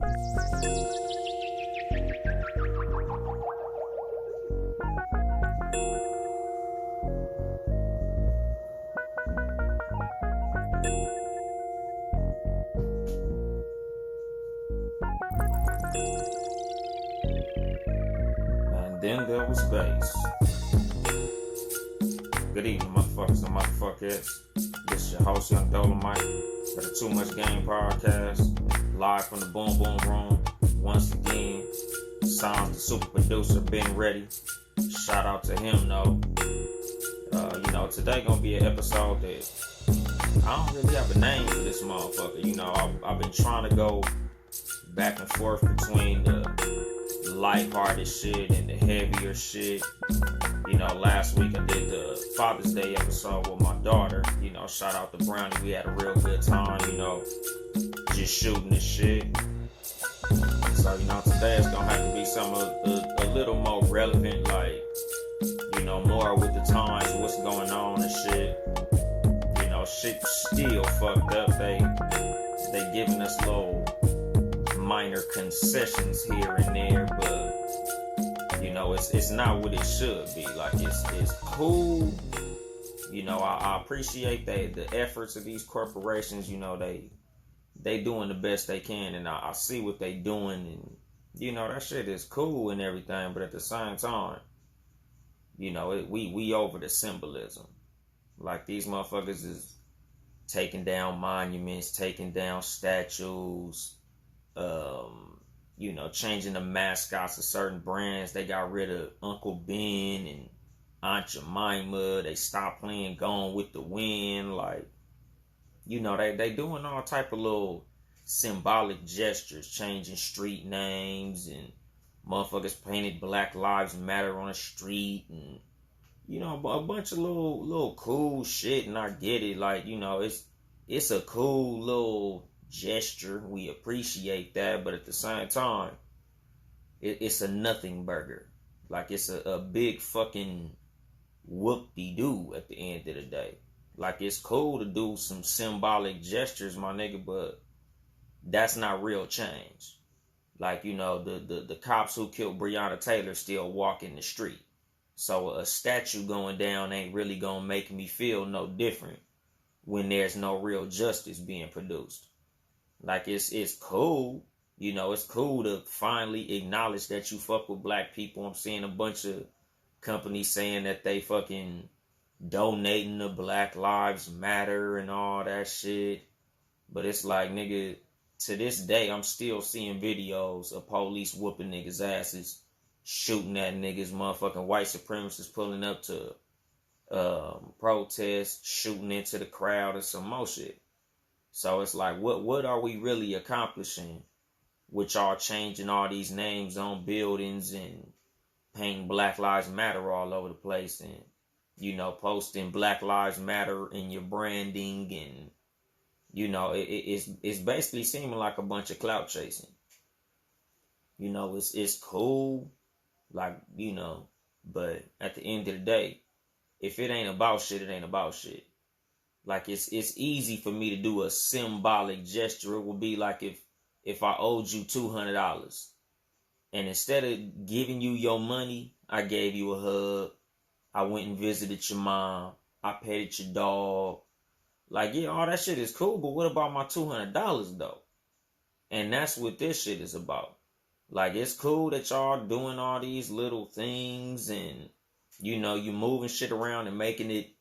And then there was bass. Good evening, motherfuckers and motherfuckers. This is your host, Yung Dolemite, for the Too Much Game podcast, live from the Boom Boom Room. Once again, Sounds the super producer, been ready. Shout out to him, though. Today gonna be an episode that I don't really have a name for this motherfucker. I've been trying to go back and forth between the lighthearted shit and the heavier shit. Last week I did the Father's Day episode with my daughter. Shout out to Brownie. We had a real good time, just shooting the shit. So, today it's gonna have to be something a little more relevant, like, more with the times, what's going on and shit. Shit still fucked up. They giving us little minor concessions here and there, but it's not what it should be. Like, it's cool. I appreciate the efforts of these corporations. They doing the best they can, and I see what they doing, and that shit is cool and everything. But at the same time, we over the symbolism. Like, these motherfuckers is taking down monuments, taking down statues, changing the mascots of certain brands. They got rid of Uncle Ben and Aunt Jemima. They stopped playing Gone with the Wind. Like, they doing all type of little symbolic gestures, changing street names, and motherfuckers painted Black Lives Matter on the street, and a bunch of little cool shit. And I get it, like, it's a cool little gesture. We appreciate that, but at the same time, it's a nothing burger. Like, it's a big fucking whoop-de-doo at the end of the day. Like, it's cool to do some symbolic gestures, my nigga, but that's not real change. Like, the cops who killed Breonna Taylor still walking the street. So a statue going down ain't really gonna make me feel no different when there's no real justice being produced. Like, it's cool. It's cool to finally acknowledge that you fuck with black people. I'm seeing a bunch of companies saying that they fucking donating to Black Lives Matter and all that shit. But it's like, nigga, to this day, I'm still seeing videos of police whooping niggas' asses, shooting at niggas, motherfucking white supremacists pulling up to protest, shooting into the crowd and some more shit. So it's like, what are we really accomplishing with y'all changing all these names on buildings and painting Black Lives Matter all over the place, and posting Black Lives Matter in your branding, and it's basically seeming like a bunch of clout chasing. It's cool, like, but at the end of the day, if it ain't about shit, it ain't about shit. Like, it's easy for me to do a symbolic gesture. It would be like if I owed you $200, and instead of giving you your money, I gave you a hug. I went and visited your mom. I petted your dog. Like, yeah, all that shit is cool, but what about my $200 though? And that's what this shit is about. Like, it's cool that y'all doing all these little things, and you moving shit around and making it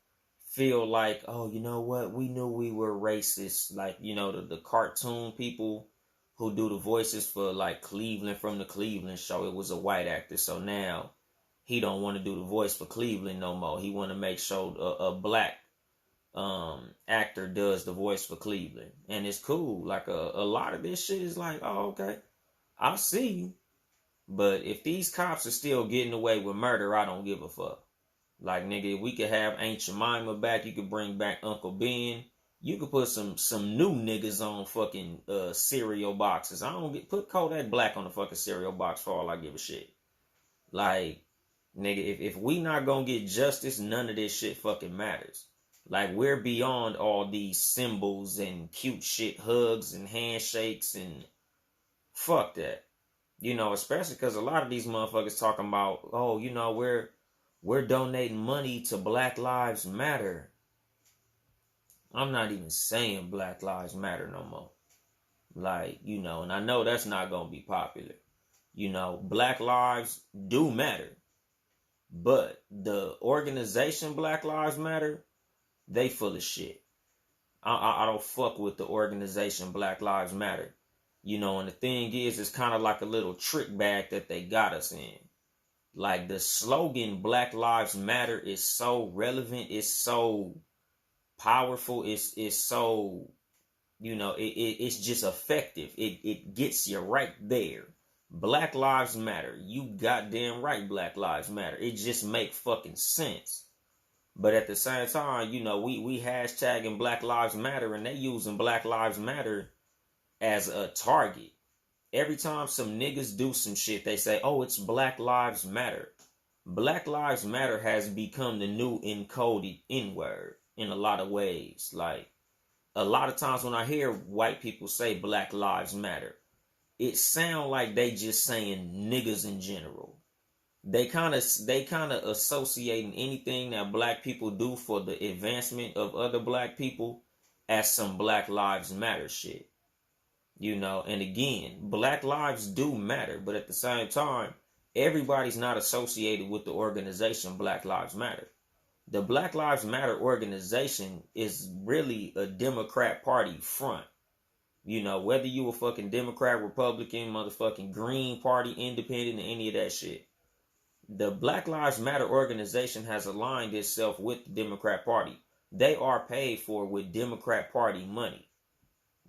feel like, oh, you know what? We knew we were racist. Like, the cartoon people who do the voices for, like, Cleveland from the Cleveland Show. It was a white actor, so now he don't want to do the voice for Cleveland no more. He want to make sure a black actor does the voice for Cleveland, and it's cool. Like, a lot of this shit is like, oh, okay, I see you, but if these cops are still getting away with murder, I don't give a fuck. Like, nigga, we could have Aunt Jemima back. You could bring back Uncle Ben. You could put some new niggas on fucking cereal boxes. Put Kodak Black on the fucking cereal box for all I give a shit. Like, nigga, if we not gonna get justice, none of this shit fucking matters. Like, we're beyond all these symbols and cute shit, hugs and handshakes and Fuck that. Especially because a lot of these motherfuckers talking about, oh, we're donating money to Black Lives Matter. I'm not even saying Black Lives Matter no more. And I know that's not gonna be popular. Black lives do matter. But the organization Black Lives Matter, they full of shit. I don't fuck with the organization Black Lives Matter. And the thing is, it's kind of like a little trick bag that they got us in. Like the slogan Black Lives Matter is so relevant, it's so powerful, it's so, it's just effective. It gets you right there. Black Lives Matter. You goddamn right Black Lives Matter. It just make fucking sense. But at the same time, we hashtagging Black Lives Matter and they using Black Lives Matter as a target. Every time some niggas do some shit, they say, oh, it's Black Lives Matter. Black Lives Matter has become the new encoded N-word in a lot of ways. Like, a lot of times when I hear white people say Black Lives Matter, it sound like they just saying niggas in general. They kind of associating anything that black people do for the advancement of other black people as some Black Lives Matter shit. And again, black lives do matter, but at the same time, everybody's not associated with the organization Black Lives Matter. The Black Lives Matter organization is really a Democrat Party front. Whether you a fucking Democrat, Republican, motherfucking Green Party, Independent, and any of that shit. The Black Lives Matter organization has aligned itself with the Democrat Party. They are paid for with Democrat Party money.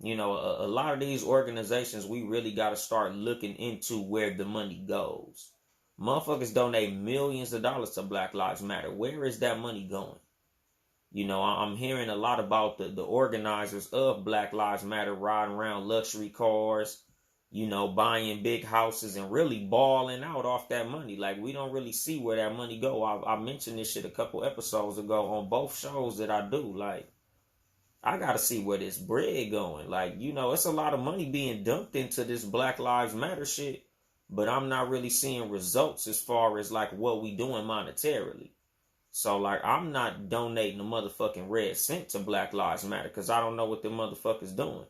A lot of these organizations, we really got to start looking into where the money goes. Motherfuckers donate millions of dollars to Black Lives Matter. Where is that money going? I'm hearing a lot about the organizers of Black Lives Matter riding around luxury cars, buying big houses and really balling out off that money. Like, we don't really see where that money go. I mentioned this shit a couple episodes ago on both shows that I do. Like, I got to see where this bread going. Like, it's a lot of money being dumped into this Black Lives Matter shit, but I'm not really seeing results as far as, like, what we doing monetarily. So, like, I'm not donating a motherfucking red cent to Black Lives Matter because I don't know what the motherfuckers doing.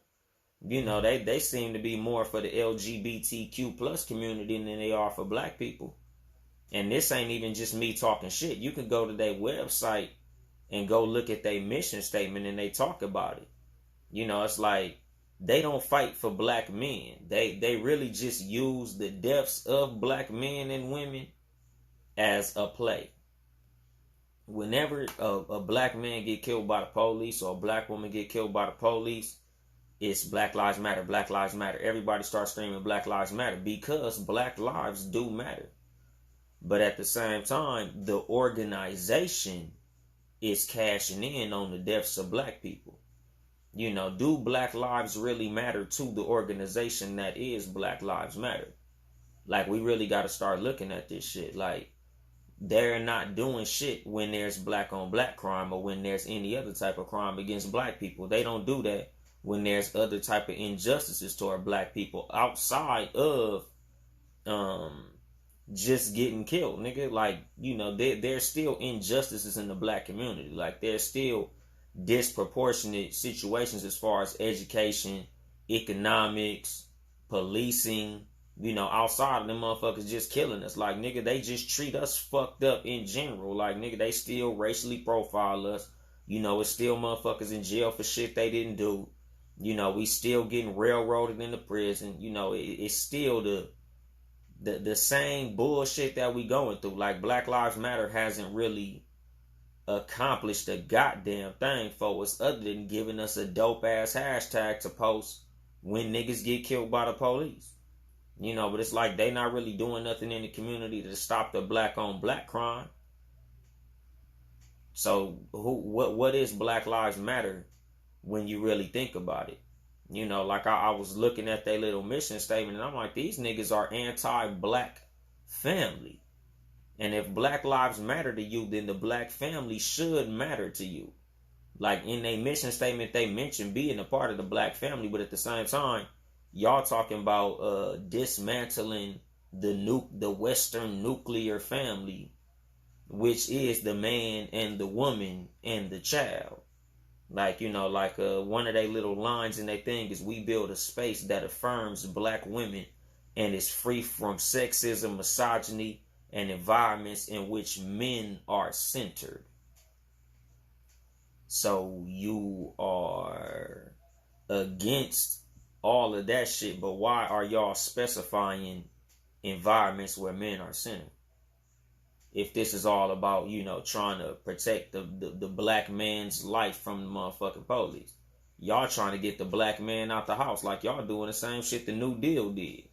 They seem to be more for the LGBTQ plus community than they are for black people. And this ain't even just me talking shit. You can go to their website and go look at their mission statement and they talk about it. It's like they don't fight for black men. They really just use the deaths of black men and women as a play. Whenever a black man get killed by the police or a black woman get killed by the police, it's Black Lives Matter, Black Lives Matter. Everybody starts screaming Black Lives Matter because black lives do matter. But at the same time, the organization is cashing in on the deaths of black people. Do black lives really matter to the organization that is Black Lives Matter? Like, we really got to start looking at this shit. Like, they're not doing shit when there's black on black crime or when there's any other type of crime against black people. They don't do that when there's other type of injustices toward black people outside of just getting killed, nigga. Like, there's still injustices in the black community. Like, there's still disproportionate situations as far as education, economics, policing, outside of them motherfuckers just killing us. Like, nigga, they just treat us fucked up in general. Like, nigga, they still racially profile us. It's still motherfuckers in jail for shit they didn't do. We still getting railroaded into prison. It's still the same bullshit that we going through. Like, Black Lives Matter hasn't really accomplished a goddamn thing for us other than giving us a dope ass hashtag to post when niggas get killed by the police. But it's like they not really doing nothing in the community to stop the black on black crime. So what is Black Lives Matter when you really think about it? Like I was looking at their little mission statement and I'm like, these niggas are anti-black family. And if Black Lives matter to you, then the black family should matter to you. Like, in their mission statement, they mention being a part of the black family, but at the same time, Y'all talking about dismantling the Western nuclear family, which is the man and the woman and the child. Like, like one of their little lines in their thing is, we build a space that affirms black women and is free from sexism, misogyny, and environments in which men are centered. So you are against all of that shit, but why are y'all specifying environments where men are centered? If this is all about, trying to protect the black man's life from the motherfucking police. Y'all trying to get the black man out the house, like y'all doing the same shit the New Deal did.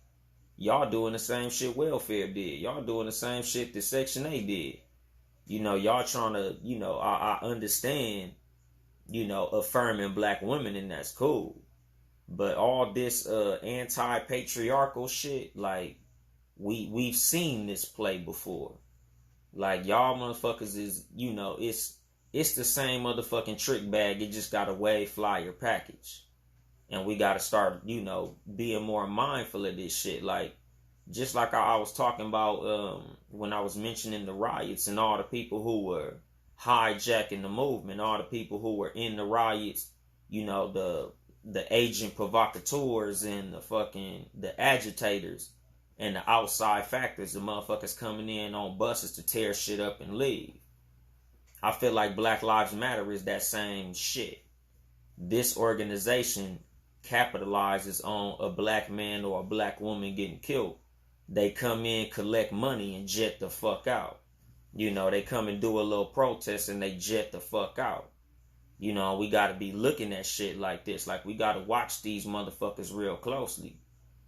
Y'all doing the same shit welfare did. Y'all doing the same shit that Section 8 did. Y'all trying to, I understand, affirming black women, and that's cool. But all this anti-patriarchal shit, like, we've seen this play before. Like, y'all motherfuckers is, it's the same motherfucking trick bag. It just got a way flyer package. And we got to start, being more mindful of this shit. Like, just like I was talking about when I was mentioning the riots and all the people who were hijacking the movement, all the people who were in the riots, the agent provocateurs and the agitators and the outside factors, the motherfuckers coming in on buses to tear shit up and leave. I feel like Black Lives Matter is that same shit. This organization capitalizes on a black man or a black woman getting killed. They come in, collect money, and jet the fuck out. They come and do a little protest and they jet the fuck out. We got to be looking at shit like this. Like, we got to watch these motherfuckers real closely.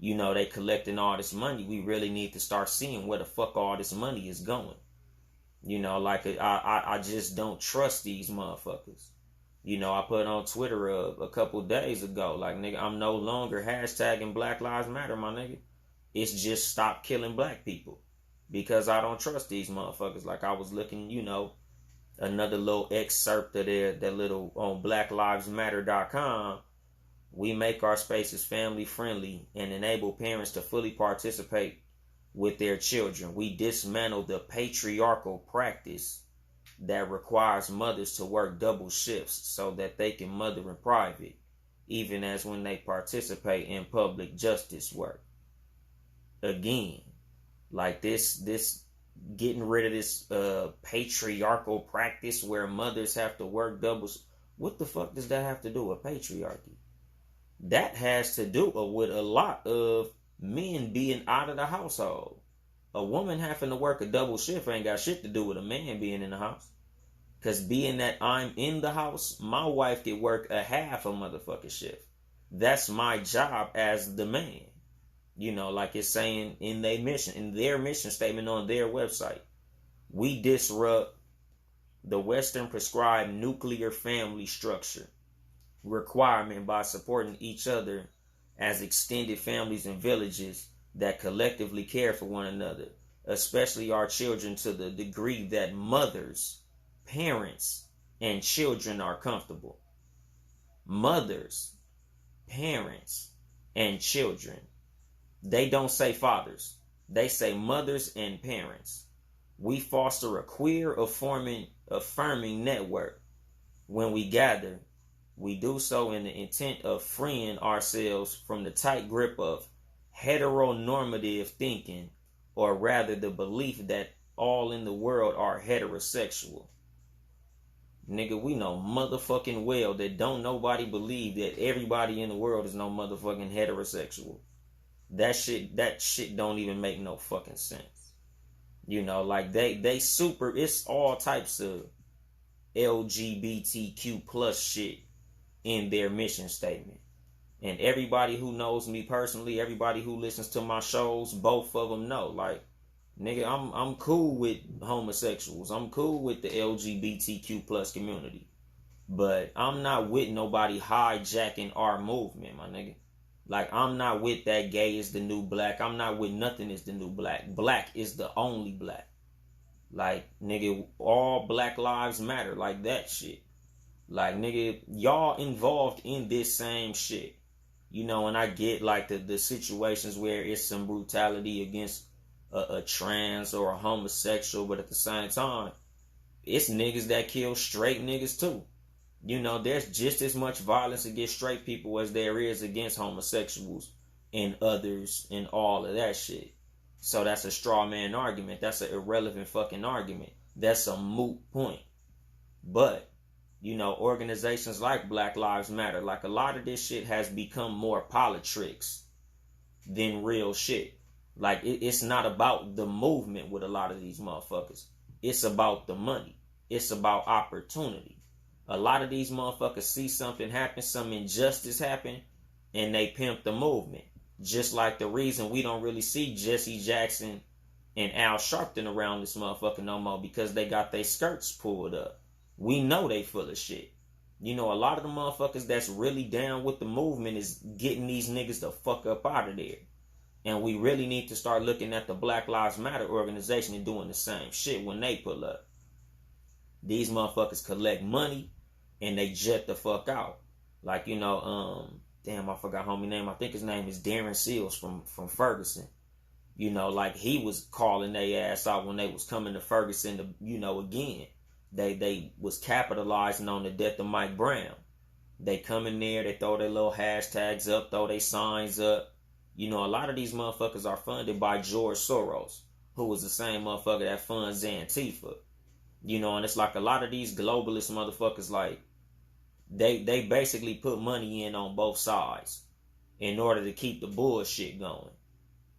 They collecting all this money. We really need to start seeing where the fuck all this money is going. Like, I just don't trust these motherfuckers. I put on Twitter a couple days ago, like, nigga, I'm no longer hashtagging Black Lives Matter, my nigga. It's just stop killing black people. Because I don't trust these motherfuckers. Like, I was looking, another little excerpt of that little on blacklivesmatter.com. We make our spaces family friendly and enable parents to fully participate with their children. We dismantle the patriarchal practice that requires mothers to work double shifts so that they can mother in private, even as when they participate in public justice work. Again, like this getting rid of this patriarchal practice where mothers have to work doubles. What the fuck does that have to do with patriarchy? That has to do with a lot of men being out of the household. A woman having to work a double shift ain't got shit to do with a man being in the house. Because being that I'm in the house, my wife could work a half a motherfucking shift. That's my job as the man. Like it's saying in their mission statement on their website. We disrupt the Western prescribed nuclear family structure requirement by supporting each other as extended families and villages that collectively care for one another, especially our children, to the degree that mothers, parents, and children are comfortable. Mothers, parents, and children. They don't say fathers. They say mothers and parents. We foster a queer affirming network. When we gather, we do so in the intent of freeing ourselves from the tight grip of heteronormative thinking, or rather the belief that all in the world are heterosexual. Nigga, we know motherfucking well that don't nobody believe that everybody in the world is no motherfucking heterosexual. That shit don't even make no fucking sense. Like they super, it's all types of LGBTQ plus shit in their mission statement. And everybody who knows me personally, everybody who listens to my shows, both of them know, like, nigga, I'm cool with homosexuals. I'm cool with the LGBTQ plus community. But I'm not with nobody hijacking our movement, my nigga. Like, I'm not with that gay is the new black. I'm not with nothing is the new black. Black is the only black. Like, nigga, all Black Lives Matter. Like that shit. Like, nigga, y'all involved in this same shit. You know, and I get like the situations where it's some brutality against a trans or a homosexual, but at the same time, it's niggas that kill straight niggas too. You know, there's just as much violence against straight people as there is against homosexuals and others and all of that shit. So that's a straw man argument. That's an irrelevant fucking argument. That's a moot point. But, you know, organizations like Black Lives Matter, like a lot of this shit has become more politics than real shit. Like, it's not about the movement with a lot of these motherfuckers. It's about the money. It's about opportunity. A lot of these motherfuckers see something happen, some injustice happen, and they pimp the movement. Just like the reason we don't really see Jesse Jackson and Al Sharpton around this motherfucker no more, because they got their skirts pulled up. We know they full of shit. You know, a lot of the motherfuckers that's really down with the movement is getting these niggas the fuck up out of there. And we really need to start looking at the Black Lives Matter organization and doing the same shit when they pull up. These motherfuckers collect money and they jet the fuck out. Like, you know, damn, I forgot homie name. I think his name is Darren Seals from Ferguson. You know, like he was calling their ass out when they was coming to Ferguson to, you know, again. They was capitalizing on the death of Mike Brown. They come in there, they throw their little hashtags up, throw their signs up. You know, a lot of these motherfuckers are funded by George Soros, who was the same motherfucker that funds Antifa. You know, and it's like a lot of these globalist motherfuckers, like, they basically put money in on both sides in order to keep the bullshit going.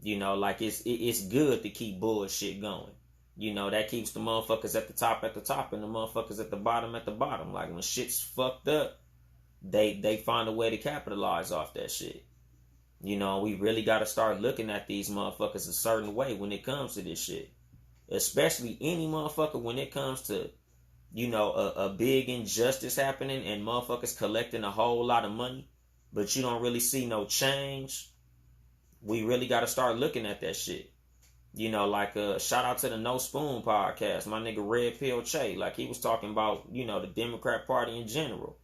You know, like it's good to keep bullshit going. You know, that keeps the motherfuckers at the top and the motherfuckers at the bottom. Like when shit's fucked up, they find a way to capitalize off that shit. You know, we really got to start looking at these motherfuckers a certain way when it comes to this shit. Especially any motherfucker when it comes to, you know, a big injustice happening and motherfuckers collecting a whole lot of money, but you don't really see no change. We really got to start looking at that shit. You know, like shout out to the No Spoon podcast, my nigga Red Pill Che. Like he was talking about, you know, the Democrat Party in general.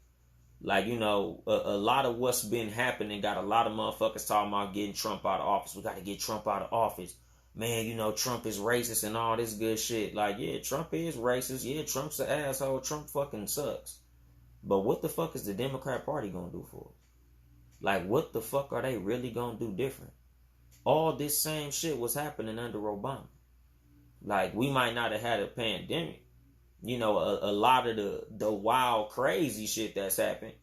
Like, you know, a lot of what's been happening got a lot of motherfuckers talking about getting Trump out of office. We got to get Trump out of office. Man, you know, Trump is racist and all this good shit. Like, yeah, Trump is racist. Yeah, Trump's an asshole. Trump fucking sucks. But what the fuck is the Democrat Party gonna do for us? Like, what the fuck are they really gonna do different? All this same shit was happening under Obama. Like, we might not have had a pandemic. You know, a lot of the wild, crazy shit that's happened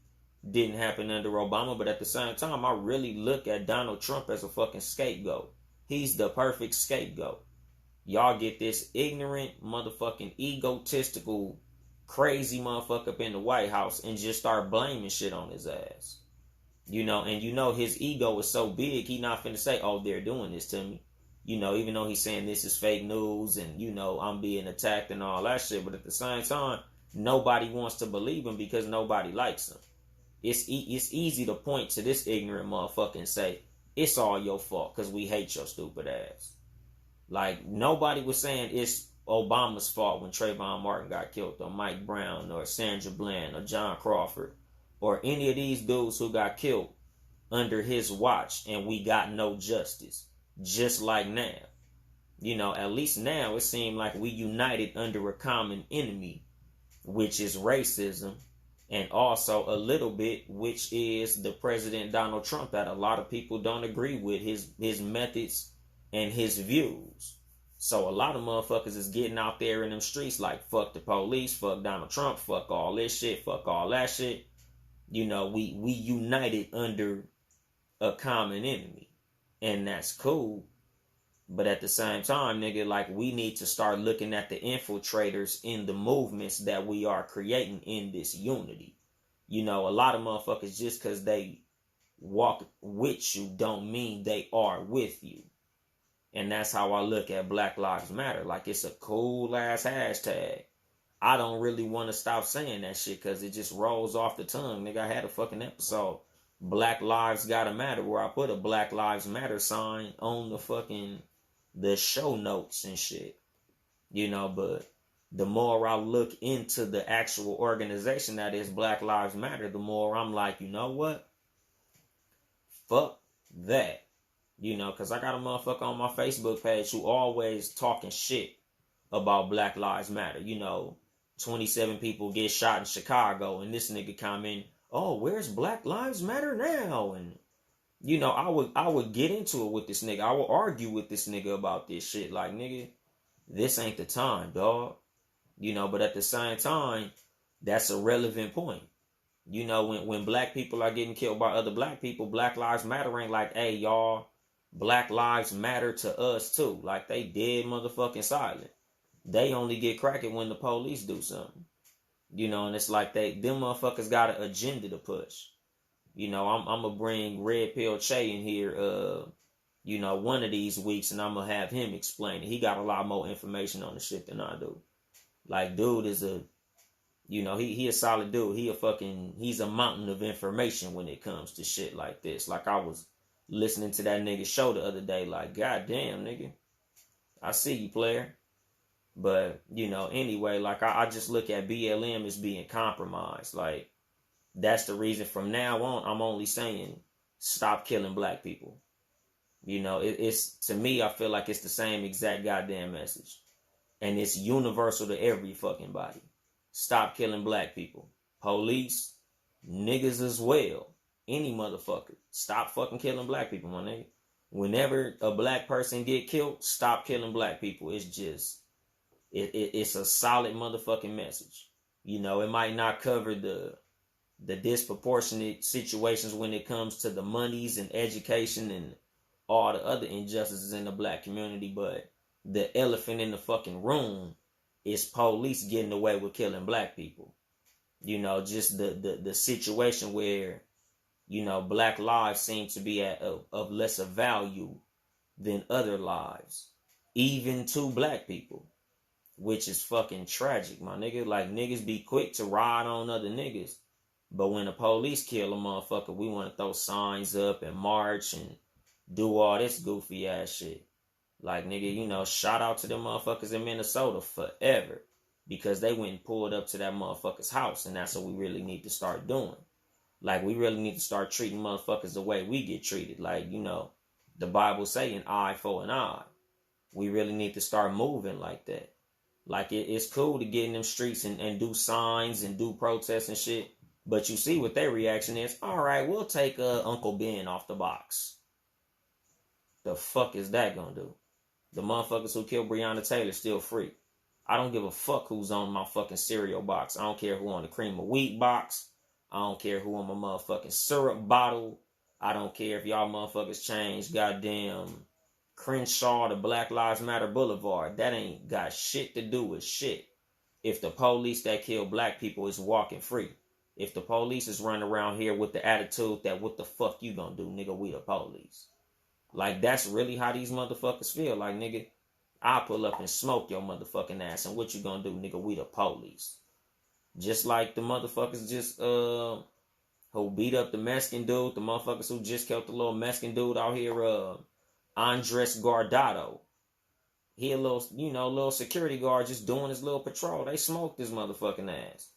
didn't happen under Obama. But at the same time, I really look at Donald Trump as a fucking scapegoat. He's the perfect scapegoat. Y'all get this ignorant, motherfucking, egotistical, crazy motherfucker up in the White House and just start blaming shit on his ass. You know, and you know his ego is so big, he not finna say, oh, they're doing this to me. You know, even though he's saying this is fake news and, you know, I'm being attacked and all that shit. But at the same time, nobody wants to believe him because nobody likes him. It's easy to point to this ignorant motherfucker and say, it's all your fault because we hate your stupid ass. Like, nobody was saying it's Obama's fault when Trayvon Martin got killed, or Mike Brown, or Sandra Bland, or John Crawford, or any of these dudes who got killed under his watch and we got no justice. Just like now. You know, at least now it seemed like we united under a common enemy, which is racism, and also a little bit, which is the President Donald Trump, that a lot of people don't agree with his methods and his views. So a lot of motherfuckers is getting out there in them streets like, fuck the police, fuck Donald Trump, fuck all this shit, fuck all that shit. You know, we united under a common enemy. And that's cool. But at the same time, nigga, like, we need to start looking at the infiltrators in the movements that we are creating in this unity. You know, a lot of motherfuckers, just because they walk with you don't mean they are with you. And that's how I look at Black Lives Matter. Like, it's a cool ass hashtag. I don't really want to stop saying that shit because it just rolls off the tongue. Nigga, I had a fucking episode, Black Lives Gotta Matter, where I put a Black Lives Matter sign on the show notes and shit. You know, but the more I look into the actual organization that is Black Lives Matter, the more I'm like, you know what? Fuck that. You know, because I got a motherfucker on my Facebook page who always talking shit about Black Lives Matter. You know, 27 people get shot in Chicago, and this nigga comment, oh, where's Black Lives Matter now? And, you know, I would get into it with this nigga. I would argue with this nigga about this shit. Like, nigga, this ain't the time, dog. You know, but at the same time, that's a relevant point. You know, when black people are getting killed by other black people, Black Lives Matter ain't like, hey, y'all, Black Lives Matter to us too. Like, they dead motherfucking silent. They only get cracking when the police do something. You know, and it's like them motherfuckers got an agenda to push. You know, I'm gonna bring Red Pill Che in here, you know, one of these weeks, and I'm gonna have him explain it. He got a lot more information on the shit than I do. Like, dude is you know, he a solid dude. He's a mountain of information when it comes to shit like this. Like, I was listening to that nigga show the other day, like, goddamn, nigga, I see you, player. But, you know, anyway, like, I just look at BLM as being compromised. Like, that's the reason from now on, I'm only saying, stop killing black people. You know, it's, to me, I feel like it's the same exact goddamn message. And it's universal to every fucking body. Stop killing black people. Police, niggas as well. Any motherfucker. Stop fucking killing black people, my nigga. Whenever a black person get killed, stop killing black people. It's just, it's a solid motherfucking message. You know, it might not cover the disproportionate situations when it comes to the monies and education and all the other injustices in the black community, but the elephant in the fucking room is police getting away with killing black people. You know, just the situation where, you know, black lives seem to be of lesser value than other lives, even to black people, which is fucking tragic, my nigga. Like, niggas be quick to ride on other niggas, but when the police kill a motherfucker, we want to throw signs up and march and do all this goofy ass shit. Like, nigga, you know, shout out to them motherfuckers in Minnesota forever, because they went and pulled up to that motherfucker's house, and that's what we really need to start doing. Like, we really need to start treating motherfuckers the way we get treated. Like, you know, the Bible say an eye for an eye. We really need to start moving like that. Like, it's cool to get in them streets and do signs and do protests and shit, but you see what their reaction is. All right, we'll take Uncle Ben off the box. The fuck is that gonna do? The motherfuckers who killed Breonna Taylor still free. I don't give a fuck who's on my fucking cereal box. I don't care who on the cream of wheat box. I don't care who on my motherfucking syrup bottle. I don't care if y'all motherfuckers change goddamn Crenshaw to Black Lives Matter Boulevard. That ain't got shit to do with shit. If the police that kill black people is walking free. If the police is running around here with the attitude that what the fuck you gonna do, nigga, we the police. Like, that's really how these motherfuckers feel. Like, nigga, I'll pull up and smoke your motherfucking ass. And what you gonna do, nigga? We the police. Just like the motherfuckers just, who beat up the Mexican dude. The motherfuckers who just killed the little Mexican dude out here, Andres Guardado. He a little, you know, little security guard just doing his little patrol. They smoked his motherfucking ass.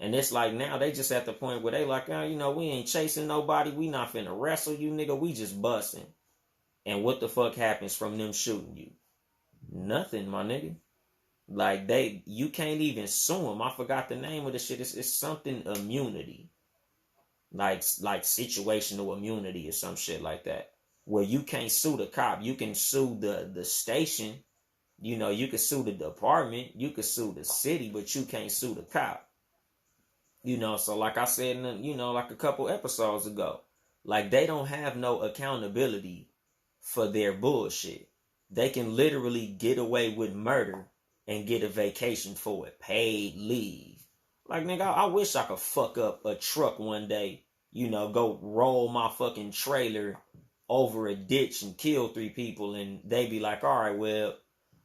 And it's like, now they just at the point where they like, oh, you know, we ain't chasing nobody. We not finna wrestle you, nigga. We just busting. And what the fuck happens from them shooting you? Nothing, my nigga. Like, you can't even sue them. I forgot the name of the shit. It's something immunity. Like situational immunity or some shit like that. Where you can't sue the cop. You can sue the station. You know, you can sue the department. You can sue the city, but you can't sue the cop. You know, so like I said, you know, like a couple episodes ago, like, they don't have no accountability for their bullshit. They can literally get away with murder and get a vacation for it. Paid leave. Like, nigga, I wish I could fuck up a truck one day, you know, go roll my fucking trailer over a ditch and kill 3 people, and they be like, all right, well,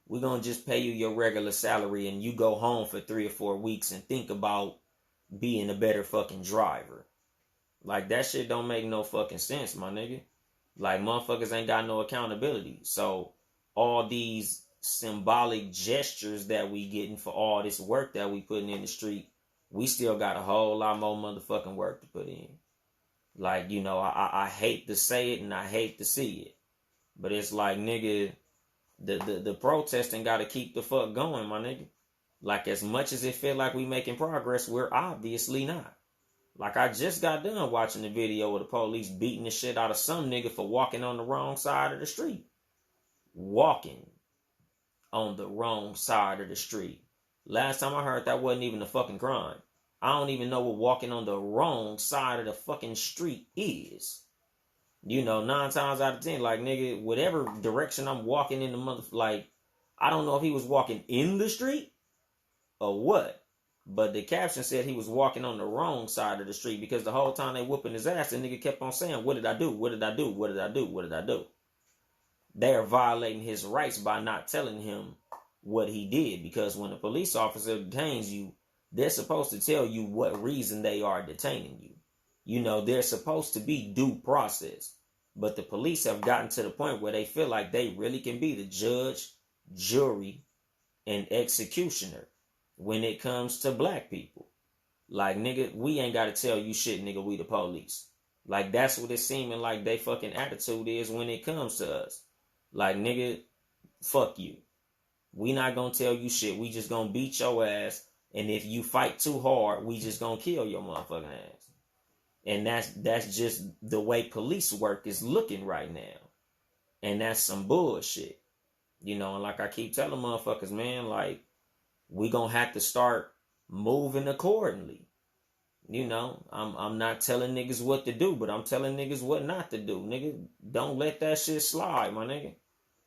we're gonna just pay you your regular salary and you go home for 3 or 4 weeks and think about being a better fucking driver. Like, that shit don't make no fucking sense, my nigga. Like, motherfuckers ain't got no accountability. So all these symbolic gestures that we getting for all this work that we putting in the street, we still got a whole lot more motherfucking work to put in. Like, you know, I hate to say it and I hate to see it. But it's like, nigga, the protesting got to keep the fuck going, my nigga. Like, as much as it feel like we making progress, we're obviously not. Like, I just got done watching the video of the police beating the shit out of some nigga for walking on the wrong side of the street. Walking on the wrong side of the street. Last time I heard, that wasn't even a fucking crime. I don't even know what walking on the wrong side of the fucking street is. You know, 9 times out of 10, like, nigga, whatever direction I'm walking in the like, I don't know if he was walking in the street or what. But the caption said he was walking on the wrong side of the street, because the whole time they whooping his ass, the nigga kept on saying, what did I do? What did I do? What did I do? What did I do? They are violating his rights by not telling him what he did, because when a police officer detains you, they're supposed to tell you what reason they are detaining you. You know, there's supposed to be due process. But the police have gotten to the point where they feel like they really can be the judge, jury, and executioner when it comes to black people. Like, nigga, we ain't got to tell you shit, nigga, we the police. Like, that's what it's seeming like they fucking attitude is when it comes to us. Like, nigga, fuck you. We not gonna tell you shit. We just gonna beat your ass. And if you fight too hard, we just gonna kill your motherfucking ass. And that's just the way police work is looking right now. And that's some bullshit. You know, and like I keep telling motherfuckers, man, like, we gonna have to start moving accordingly. You know, I'm not telling niggas what to do, but I'm telling niggas what not to do. Nigga, don't let that shit slide, my nigga.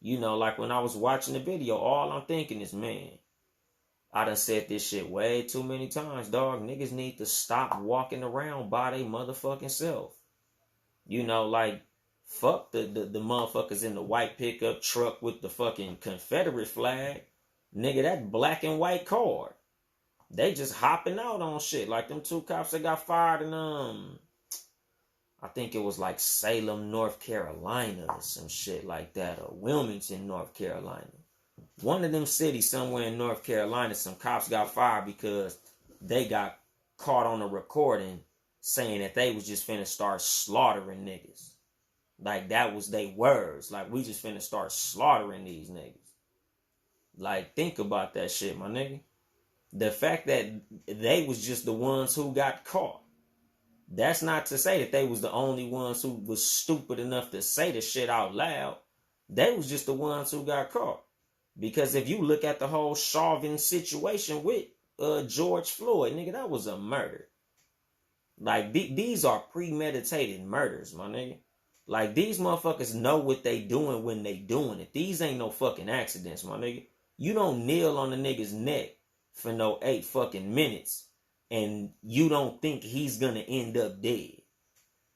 You know, like when I was watching the video, all I'm thinking is, man, I done said this shit way too many times, dog. Niggas need to stop walking around by they motherfucking self. You know, like, fuck the motherfuckers in the white pickup truck with the fucking Confederate flag. Nigga, that black and white car. They just hopping out on shit. Like them 2 cops that got fired in, I think it was like Salem, North Carolina or some shit like that. Or Wilmington, North Carolina. One of them cities somewhere in North Carolina, some cops got fired because they got caught on a recording saying that they was just finna start slaughtering niggas. Like, that was they words. Like, we just finna start slaughtering these niggas. Like, think about that shit, my nigga. The fact that they was just the ones who got caught. That's not to say that they was the only ones who was stupid enough to say the shit out loud. They was just the ones who got caught. Because if you look at the whole Chauvin situation with George Floyd, nigga, that was a murder. Like, these are premeditated murders, my nigga. Like, these motherfuckers know what they doing when they doing it. These ain't no fucking accidents, my nigga. You don't kneel on the nigga's neck for no 8 fucking minutes and you don't think he's gonna end up dead.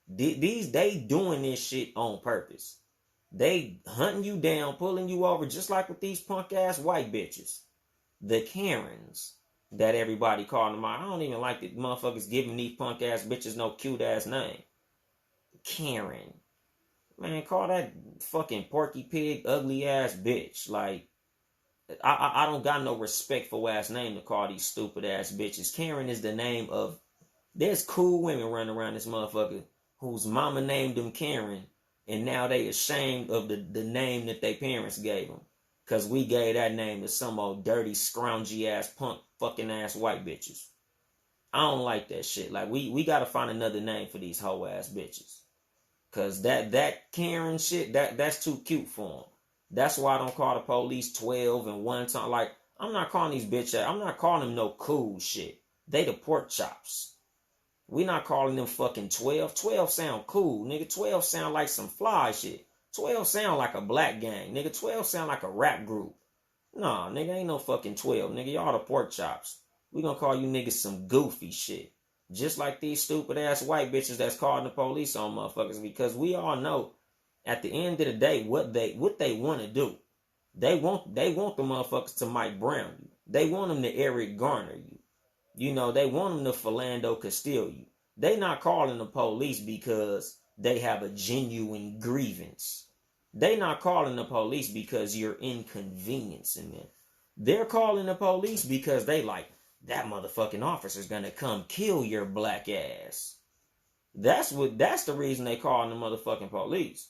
They doing this shit on purpose. They hunting you down, pulling you over, just like with these punk ass white bitches. The Karens that everybody calling them out. I don't even like the motherfuckers giving these punk ass bitches no cute ass name. Karen. Man, call that fucking Porky Pig ugly ass bitch. Like, I don't got no respectful ass name to call these stupid ass bitches. Karen is the name of... There's cool women running around this motherfucker whose mama named them Karen, and now they ashamed of the name that their parents gave them. Because we gave that name to some old dirty, scroungy ass, punk fucking ass white bitches. I don't like that shit. Like, we got to find another name for these hoe ass bitches. Because that Karen shit, that's too cute for them. That's why I don't call the police 12 and 1 time. Like, I'm not calling these bitches, I'm not calling them no cool shit. They the pork chops. We not calling them fucking 12. 12 sound cool, nigga. 12 sound like some fly shit. 12 sound like a black gang, nigga. 12 sound like a rap group. Nah, nigga, ain't no fucking 12, nigga. Y'all the pork chops. We gonna call you niggas some goofy shit. Just like these stupid ass white bitches that's calling the police on motherfuckers, because we all know at the end of the day what they want to do. They want the motherfuckers to Mike Brown you. They want them to Eric Garner you. You know, they want them to Philando Castile you. They not calling the police because they have a genuine grievance. They not calling the police because you're inconveniencing them. They're calling the police because they like, that motherfucking officer's gonna come kill your black ass. That's the reason they calling the motherfucking police.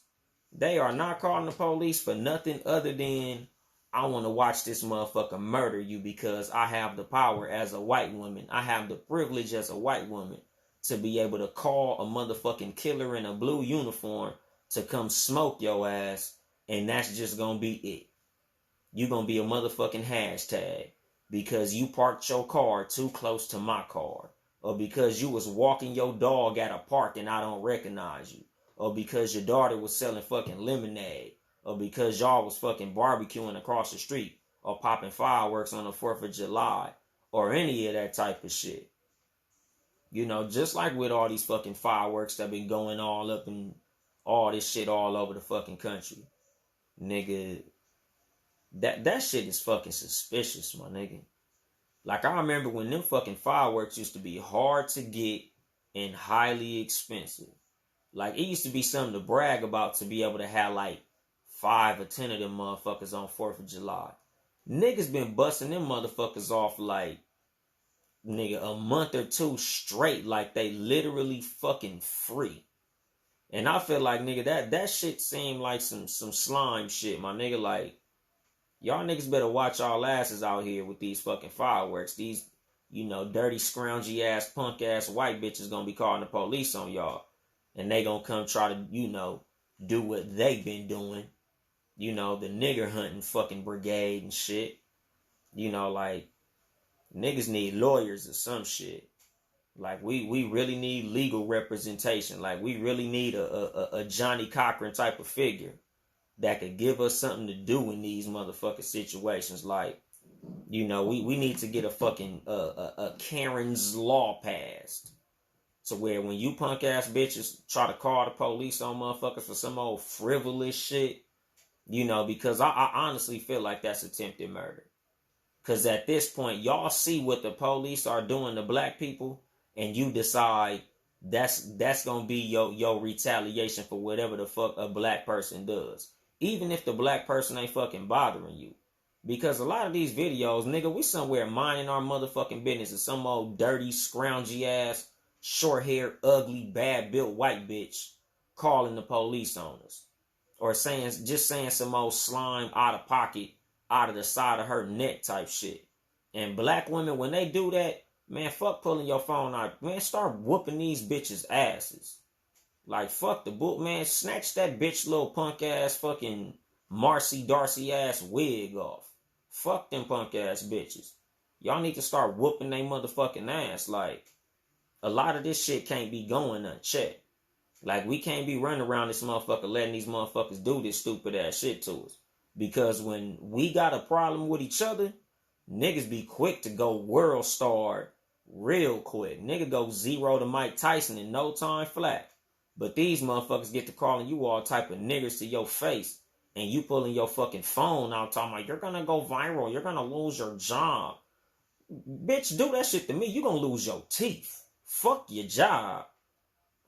They are not calling the police for nothing other than, I want to watch this motherfucker murder you because I have the power as a white woman. I have the privilege as a white woman to be able to call a motherfucking killer in a blue uniform to come smoke your ass, and that's just gonna be it. You gonna be a motherfucking hashtag because you parked your car too close to my car, or because you was walking your dog at a park and I don't recognize you, or because your daughter was selling fucking lemonade, or because y'all was fucking barbecuing across the street, or popping fireworks on the 4th of July, or any of that type of shit. You know, just like with all these fucking fireworks that been going all up and all this shit all over the fucking country. Nigga, that shit is fucking suspicious, my nigga. Like, I remember when them fucking fireworks used to be hard to get and highly expensive. Like, it used to be something to brag about to be able to have like 5 or 10 of them motherfuckers on 4th of July. Niggas been busting them motherfuckers off like, nigga, a month or two straight, like they literally fucking free. And I feel like, nigga, that shit seemed like some slime shit, my nigga. Like, y'all niggas better watch y'all asses out here with these fucking fireworks. These, you know, dirty, scroungy ass, punk ass white bitches gonna be calling the police on y'all. And they gonna come try to, you know, do what they been doing. You know, the nigger hunting fucking brigade and shit. You know, like, niggas need lawyers or some shit. Like, we really need legal representation. Like, we really need a Johnny Cochran type of figure that could give us something to do in these motherfucking situations. Like, you know, we need to get a fucking a Karen's law passed. So where when you punk ass bitches try to call the police on motherfuckers for some old frivolous shit, you know, because I honestly feel like that's attempted murder. Because at this point, y'all see what the police are doing to black people, and you decide that's going to be your retaliation for whatever the fuck a black person does. Even if the black person ain't fucking bothering you. Because a lot of these videos, nigga, we somewhere minding our motherfucking business and some old dirty, scroungy ass, short-haired, ugly, bad-built white bitch calling the police on us. Or saying some old slime out of pocket, out of the side of her neck type shit. And black women, when they do that, man, fuck pulling your phone out. Man, start whooping these bitches' asses. Like, fuck the book, man. Snatch that bitch little punk ass fucking Marcy Darcy ass wig off. Fuck them punk ass bitches. Y'all need to start whooping they motherfucking ass. Like, a lot of this shit can't be going unchecked. Like, we can't be running around this motherfucker letting these motherfuckers do this stupid ass shit to us. Because when we got a problem with each other, niggas be quick to go world star real quick. Nigga go zero to Mike Tyson in no time flat. But these motherfuckers get to calling you all type of niggers to your face. And you pulling your fucking phone out talking like, you're gonna go viral. You're gonna lose your job. Bitch, do that shit to me. You gonna lose your teeth. Fuck your job.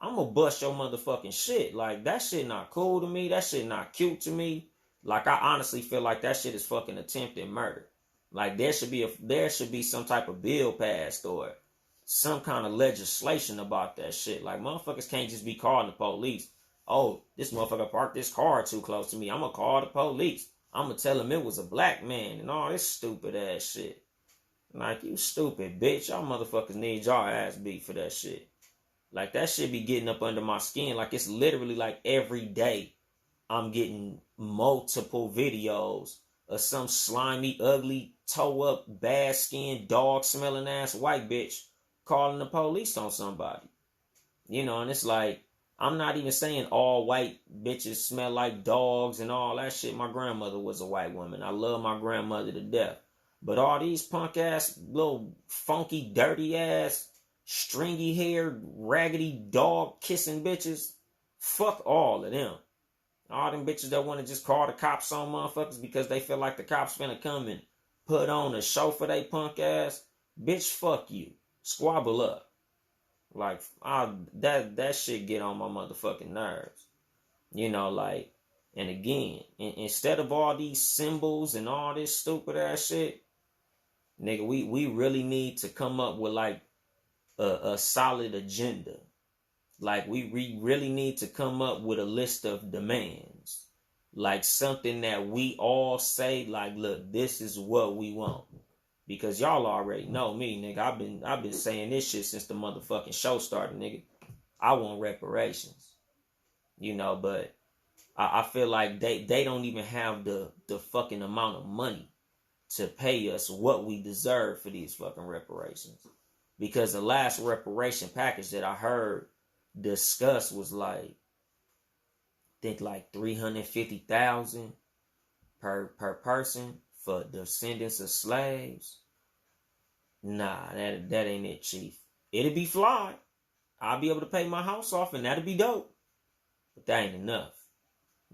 I'm gonna bust your motherfucking shit. Like, that shit not cool to me. That shit not cute to me. Like, I honestly feel like that shit is fucking attempted murder. Like, there should be some type of bill passed or some kind of legislation about that shit. Like, motherfuckers can't just be calling the police. Oh, this motherfucker parked this car too close to me. I'm gonna call the police. I'm gonna tell him it was a black man and all this stupid ass shit. Like, you stupid bitch. Y'all motherfuckers need y'all ass beat for that shit. Like, that shit be getting up under my skin. Like, it's literally like every day I'm getting multiple videos of some slimy, ugly, toe-up, bad-skinned, dog-smelling ass white bitch calling the police on somebody. You know, and it's like, I'm not even saying all white bitches smell like dogs and all that shit. My grandmother was a white woman. I love my grandmother to death. But all these punk-ass, little funky, dirty-ass, stringy-haired, raggedy, dog-kissing bitches, fuck all of them. All them bitches that want to just call the cops on motherfuckers because they feel like the cops finna come and put on a show for they punk ass. Bitch, fuck you. Squabble up. Like, that shit get on my motherfucking nerves. You know, like, and again, instead of all these symbols and all this stupid ass shit, nigga, we really need to come up with like a solid agenda. Like, we really need to come up with a list of demands. Like, something that we all say, like, look, this is what we want. Because y'all already know me, nigga. I've been saying this shit since the motherfucking show started, nigga. I want reparations. You know, but I feel like they don't even have the fucking amount of money to pay us what we deserve for these fucking reparations. Because the last reparation package that I heard discussed was like, I think like 350,000 per person for descendants of slaves. Nah, that ain't it, Chief. It'll be fly. I'll be able to pay my house off and that'll be dope. But that ain't enough.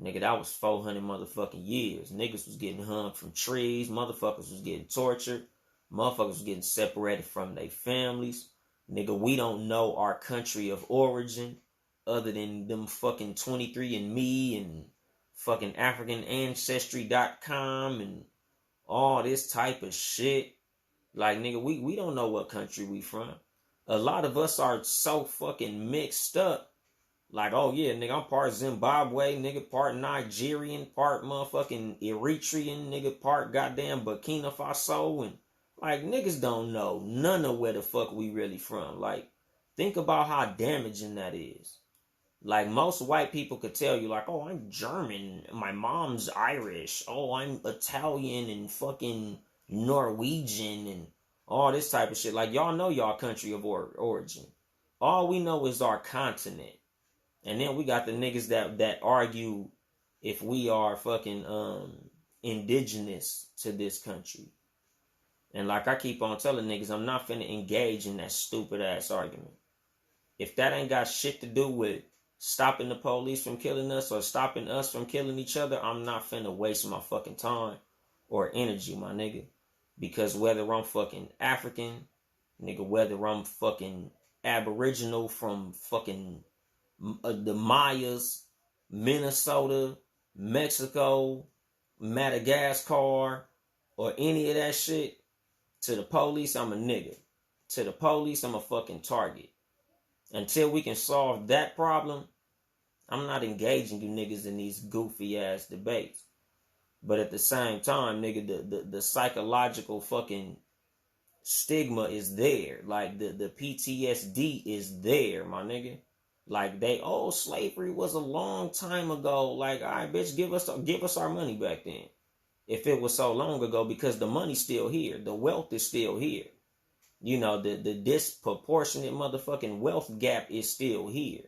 Nigga, that was 400 motherfucking years. Niggas was getting hung from trees. Motherfuckers was getting tortured. Motherfuckers was getting separated from their families. Nigga, we don't know our country of origin other than them fucking 23andMe and fucking AfricanAncestry.com and all this type of shit. Like, nigga, we don't know what country we from. A lot of us are so fucking mixed up. Like, oh yeah, nigga, I'm part Zimbabwe, nigga, part Nigerian, part motherfucking Eritrean, nigga, part goddamn Burkina Faso. And, like, niggas don't know none of where the fuck we really from. Like, think about how damaging that is. Like, most white people could tell you, like, oh, I'm German, my mom's Irish, oh, I'm Italian and fucking Norwegian and all this type of shit. Like, y'all know y'all country of origin. All we know is our continent. And then we got the niggas that argue if we are fucking indigenous to this country. And like I keep on telling niggas, I'm not finna engage in that stupid ass argument. If that ain't got shit to do with stopping the police from killing us or stopping us from killing each other, I'm not finna waste my fucking time or energy, my nigga. Because whether I'm fucking African, nigga, whether I'm fucking Aboriginal from fucking the Mayas, Minnesota, Mexico, Madagascar, or any of that shit, to the police, I'm a nigga. To the police, I'm a fucking target. Until we can solve that problem, I'm not engaging you niggas in these goofy ass debates. But at the same time, nigga, the psychological fucking stigma is there. Like, the PTSD is there, my nigga. Like, slavery was a long time ago. Like, all right, bitch, give us our money back then. If it was so long ago, because the money's still here. The wealth is still here. You know, the disproportionate motherfucking wealth gap is still here.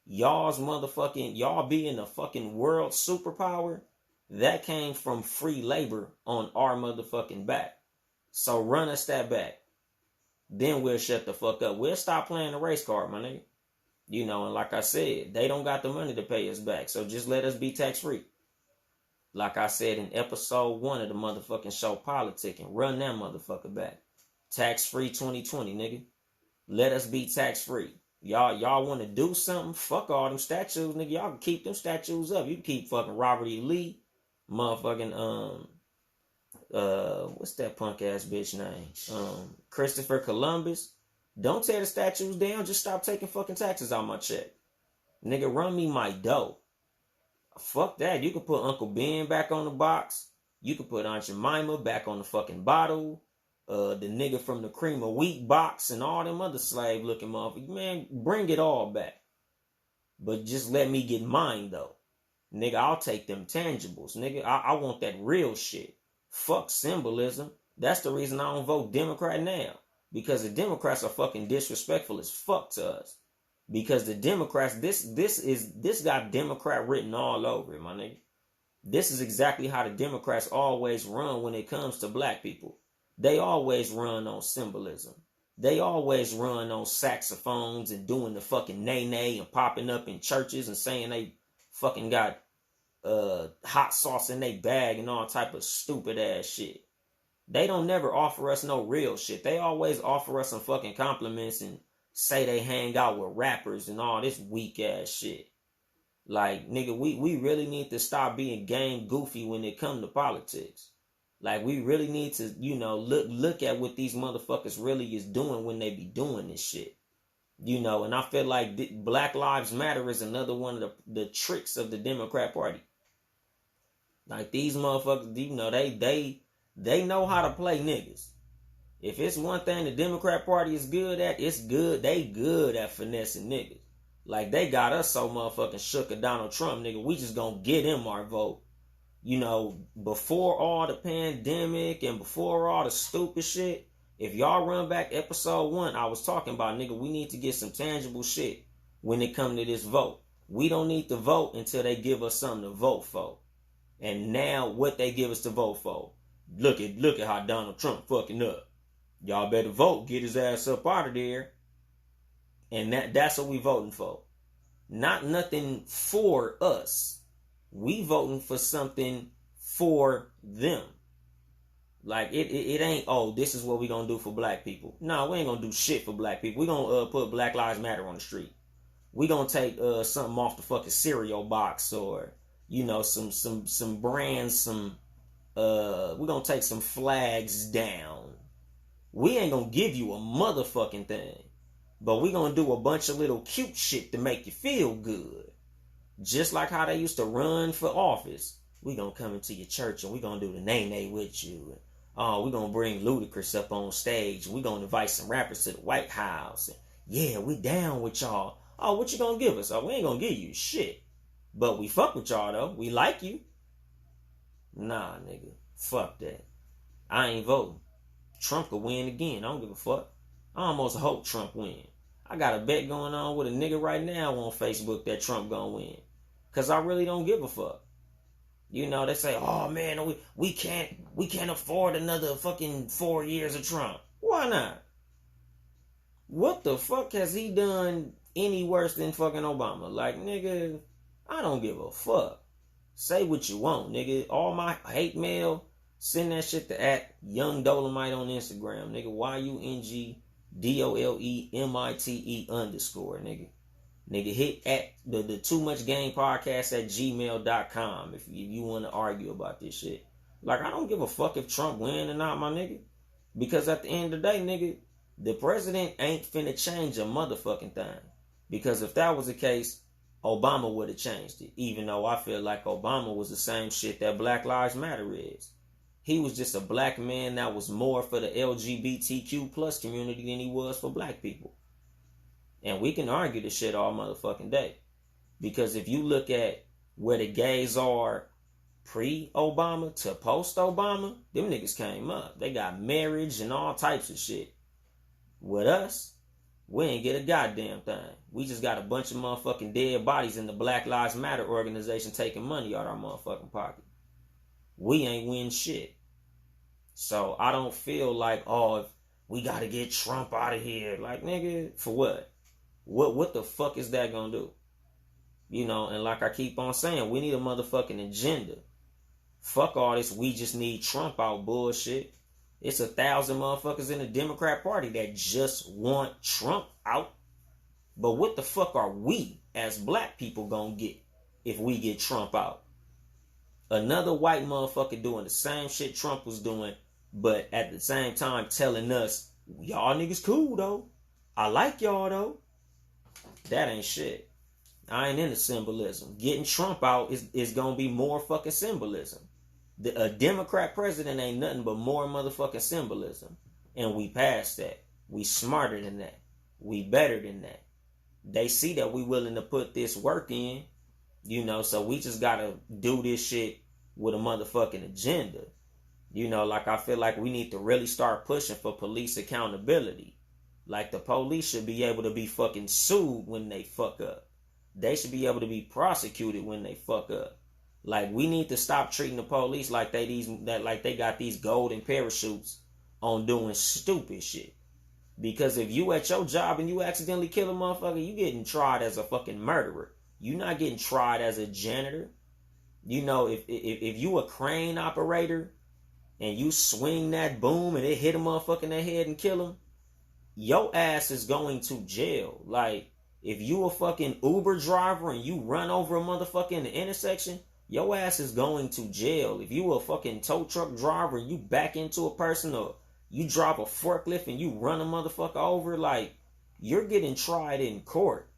Y'all being a fucking world superpower, that came from free labor on our motherfucking back. So run us that back. Then we'll shut the fuck up. We'll stop playing the race card, my nigga. You know, and like I said, they don't got the money to pay us back. So just let us be tax-free. Like I said in episode 1 of the motherfucking show Politicking, run that motherfucker back. Tax-free 2020, nigga. Let us be tax-free. Y'all want to do something? Fuck all them statues, nigga. Y'all can keep them statues up. You can keep fucking Robert E. Lee, motherfucking, what's that punk ass bitch name? Christopher Columbus. Don't tear the statues down. Just stop taking fucking taxes on my check. Nigga, run me my dough. Fuck that. You can put Uncle Ben back on the box. You can put Aunt Jemima back on the fucking bottle. The nigga from the cream of wheat box and all them other slave looking motherfuckers. Man, bring it all back. But just let me get mine though. Nigga, I'll take them tangibles. Nigga, I want that real shit. Fuck symbolism. That's the reason I don't vote Democrat now. Because the Democrats are fucking disrespectful as fuck to us. Because the Democrats, this got Democrat written all over it, my nigga. This is exactly how the Democrats always run when it comes to black people. They always run on symbolism. They always run on saxophones and doing the fucking nay-nay and popping up in churches and saying they fucking got hot sauce in their bag and all type of stupid ass shit. They don't never offer us no real shit. They always offer us some fucking compliments and say they hang out with rappers and all this weak ass shit. Like, nigga, we really need to stop being game goofy when it come to politics. Like, we really need to, you know, look at what these motherfuckers really is doing when they be doing this shit. You know, and I feel like Black Lives Matter is another one of the tricks of the Democrat Party. Like these motherfuckers, you know, they know how to play niggas. If it's one thing the Democrat Party is good at, it's good. They good at finessing niggas. Like they got us so motherfucking shook at Donald Trump, nigga. We just gonna get him our vote. You know, before all the pandemic and before all the stupid shit, if y'all run back episode 1, I was talking about, nigga, we need to get some tangible shit when it come to this vote. We don't need to vote until they give us something to vote for. And now what they give us to vote for. Look at how Donald Trump fucking up. Y'all better vote, get his ass up out of there. And that's what we voting for. Not nothing for us. We voting for something for them. Like it ain't, oh, this is what we gonna do for black people. No, we ain't gonna do shit for black people. We gonna put Black Lives Matter on the street. We gonna take something off the fucking cereal box, or you know, some brands, we gonna take some flags down. We ain't gonna give you a motherfucking thing, but we gonna do a bunch of little cute shit to make you feel good. Just like how they used to run for office. We gonna come into your church and we gonna do the nay with you. Oh, we gonna bring Ludacris up on stage. We gonna invite some rappers to the White House. And, yeah, we down with y'all. Oh, what you gonna give us? Oh, we ain't gonna give you shit. But we fuck with y'all though. We like you. Nah, nigga. Fuck that. I ain't voting. Trump could win again. I don't give a fuck. I almost hope Trump win. I got a bet going on with a nigga right now on Facebook that Trump gonna win. Cause I really don't give a fuck. You know, they say, oh man, we can't afford another fucking 4 years of Trump. Why not? What the fuck has he done any worse than fucking Obama? Like, nigga, I don't give a fuck. Say what you want, nigga. All my hate mail, send that shit to @Yung Dolemite on Instagram, nigga. YUNGDOLEMITE_, nigga. Nigga, hit at the Too Much Game Podcast @gmail.com if you want to argue about this shit. Like, I don't give a fuck if Trump win or not, my nigga. Because at the end of the day, nigga, the president ain't finna change a motherfucking thing. Because if that was the case, Obama would have changed it. Even though I feel like Obama was the same shit that Black Lives Matter is. He was just a black man that was more for the LGBTQ plus community than he was for black people. And we can argue this shit all motherfucking day. Because if you look at where the gays are pre-Obama to post-Obama, them niggas came up. They got marriage and all types of shit. With us, we ain't get a goddamn thing. We just got a bunch of motherfucking dead bodies in the Black Lives Matter organization taking money out our motherfucking pocket. We ain't win shit. So I don't feel like, oh, if we gotta get Trump out of here. Like, nigga, for what? What the fuck is that gonna do? You know, and like I keep on saying, we need a motherfucking agenda. Fuck all this, we just need Trump out bullshit. It's 1,000 motherfuckers in the Democrat Party that just want Trump out. But what the fuck are we as black people gonna get if we get Trump out? Another white motherfucker doing the same shit Trump was doing, but at the same time telling us, y'all niggas cool though. I like y'all though. That ain't shit. I ain't into symbolism. Getting Trump out is gonna be more fucking symbolism. A Democrat president ain't nothing but more motherfucking symbolism. And we past that. We smarter than that. We better than that. They see that we willing to put this work in, you know, so we just gotta do this shit with a motherfucking agenda. You know, like I feel like we need to really start pushing for police accountability. Like the police should be able to be fucking sued when they fuck up. They should be able to be prosecuted when they fuck up. Like we need to stop treating the police like they got these golden parachutes on doing stupid shit. Because if you at your job and you accidentally kill a motherfucker, you getting tried as a fucking murderer. You not getting tried as a janitor. You know, if you a crane operator and you swing that boom and it hit a motherfucker in the head and kill him, your ass is going to jail. Like, if you a fucking Uber driver and you run over a motherfucker in the intersection, your ass is going to jail. If you a fucking tow truck driver and you back into a person, or you drop a forklift and you run a motherfucker over, like, you're getting tried in court.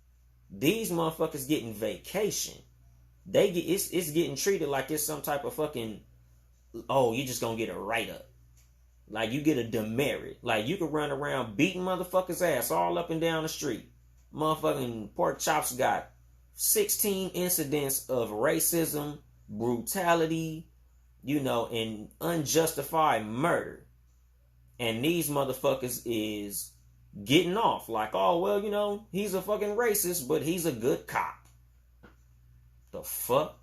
These motherfuckers getting vacation. They get it's getting treated like it's some type of fucking, oh, you just gonna get a write-up. Like you get a demerit. Like you can run around beating motherfuckers' ass all up and down the street. Motherfucking Pork Chops got 16 incidents of racism, brutality, and unjustified murder. And these motherfuckers is getting off. Like, oh, well, he's a fucking racist, but he's a good cop. The fuck?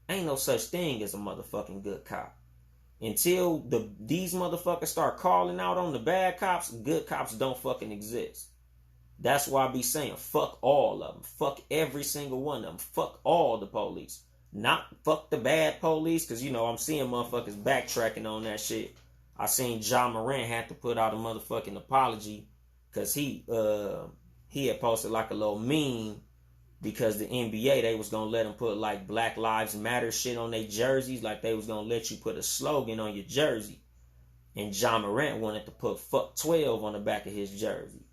Ain't no such thing as a motherfucking good cop. Until these motherfuckers start calling out on the bad cops, good cops don't fucking exist. That's why I be saying, fuck all of them. Fuck every single one of them. Fuck all the police. Not fuck the bad police, because, I'm seeing motherfuckers backtracking on that shit. I seen John Moran had to put out a motherfucking apology, because he had posted like a little meme, because the NBA, they was going to let him put like Black Lives Matter shit on their jerseys, like they was going to let you put a slogan on your jersey. And John Morant wanted to put fuck 12 on the back of his jersey.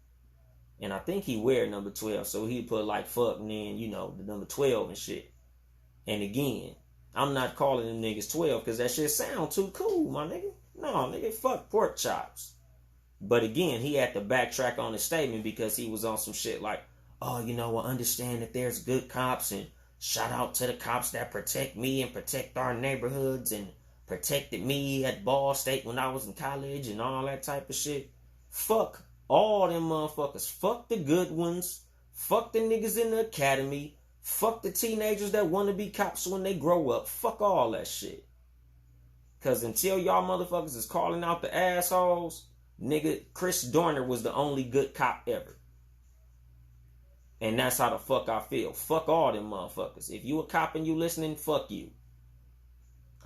And I think he wear number 12, so he put like fuck and then, the number 12 and shit. And again, I'm not calling them niggas 12 because that shit sound too cool, my nigga. No, nigga, fuck Pork Chops. But again, he had to backtrack on his statement because he was on some shit like, oh, I understand that there's good cops, and shout out to the cops that protect me and protect our neighborhoods and protected me at Ball State when I was in college and all that type of shit. Fuck all them motherfuckers. Fuck the good ones. Fuck the niggas in the academy. Fuck the teenagers that want to be cops when they grow up. Fuck all that shit. Because until y'all motherfuckers is calling out the assholes, nigga, Chris Dorner was the only good cop ever. And that's how the fuck I feel. Fuck all them motherfuckers. If you a cop and you listening, fuck you.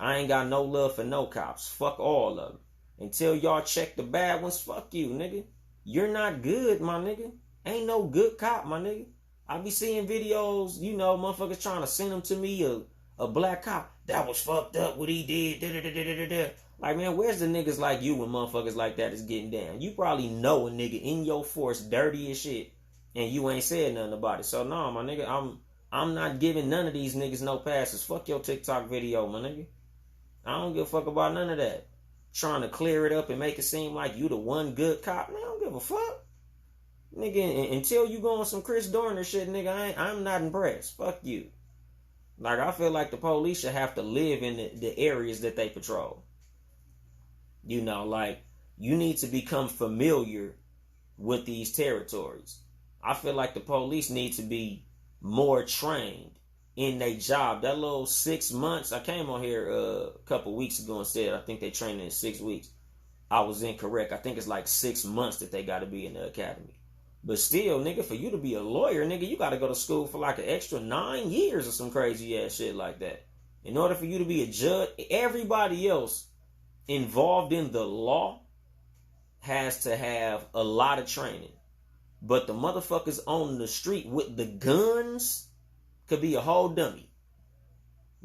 I ain't got no love for no cops. Fuck all of them. Until y'all check the bad ones, fuck you, nigga. You're not good, my nigga. Ain't no good cop, my nigga. I be seeing videos, motherfuckers trying to send them to me, a black cop. That was fucked up what he did. Da, da, da, da, da, da. Like, man, where's the niggas like you when motherfuckers like that is getting down? You probably know a nigga in your force dirty as shit, and you ain't said nothing about it. So, no, my nigga, I'm not giving none of these niggas no passes. Fuck your TikTok video, my nigga. I don't give a fuck about none of that. Trying to clear it up and make it seem like you the one good cop. Man, I don't give a fuck. Nigga, until you go on some Chris Dorner shit, nigga, I'm not impressed. Fuck you. Like, I feel like the police should have to live in the areas that they patrol. Like, you need to become familiar with these territories. I feel like the police need to be more trained in their job. That little 6 months, I came on here a couple weeks ago and said I think they trained in 6 weeks. I was incorrect. I think it's like 6 months that they got to be in the academy. But still, nigga, for you to be a lawyer, nigga, you got to go to school for like an extra 9 years or some crazy ass shit like that. In order for you to be a judge, everybody else involved in the law has to have a lot of training. But the motherfuckers on the street with the guns could be a whole dummy.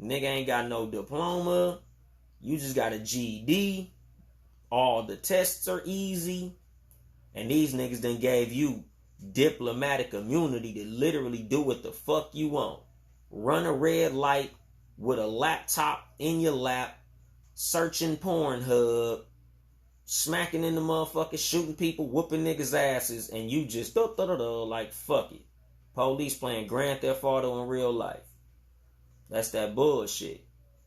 Nigga ain't got no diploma. You just got a GED. All the tests are easy. And these niggas done gave you diplomatic immunity to literally do what the fuck you want. Run a red light with a laptop in your lap, searching Pornhub, smacking in the motherfuckers, shooting people, whooping niggas' asses, and you just like fuck it. Police playing Grand Theft Auto in real life. That's that bullshit.